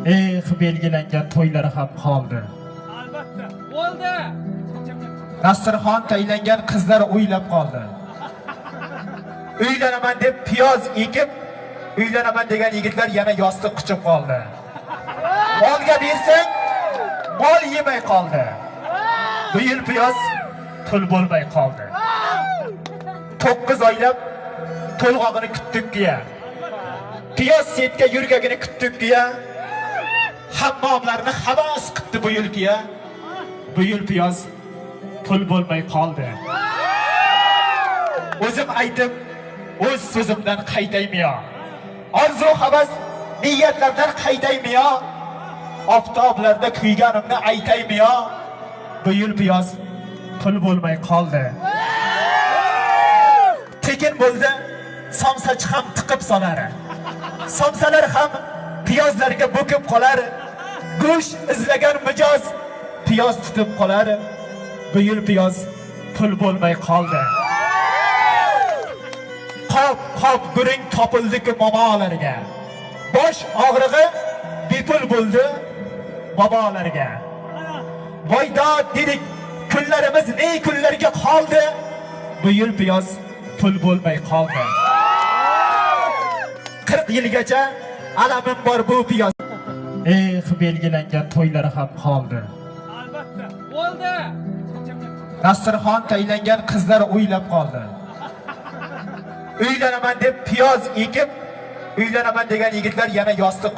belgilangan to'ylari ham qoldi. Albatta. Bo'ldi. Dasturxon taylangan qizlar o'ylab qoldi. Uylanaman deb piyoz ekib, uylanaman degan yigitlar yana yostiq quchib qoldi. Molga bersang, mol yemay qoldi. Bu yil piyoz pul bo'lmay qoldi. 9 oylab to'lg'og'ini kutdik-ku. Piyoz setga yurgagini kutdik-ku. Hammomlarni havas qildi bu yil-ku. Bu yil piyoz pul bo'lmay qoldi. O'zim aytib, o'z so'zimdan qaytaymi-yo? Orzu havas niyatlardan qaytaymi-yo? Oftoblarda kuyganimni aytaymi-yo? Bu yil piyoz pul bo'lmay qoldi. Tekin bo'ldi, somsachi ham tiqib solar. Somsalar ham piyozlarga bo'kib qolar. Go'sht izlagan mijoz piyoz tutib qolar. Bu yil piyoz pul bo'lmay qoldi. Qop guring topildi-ku momolarga. Bosh og'rig'i bepul bo'ldi bobolarga. Voydod dedik, kunlarimiz ne kunlarga qoldi. Bu yil piyoz pul bo'lmay qoldi. 40 yilgacha alamim bor bu piyoz. Belgilangan to'ylari ham qoldi. Albatta. Bo'ldi. Dasturxon taylangan qizlar o'ylab qoldi. Uylanaman deb piyoz ekib, uylanaman degan yigitlar yana yostiq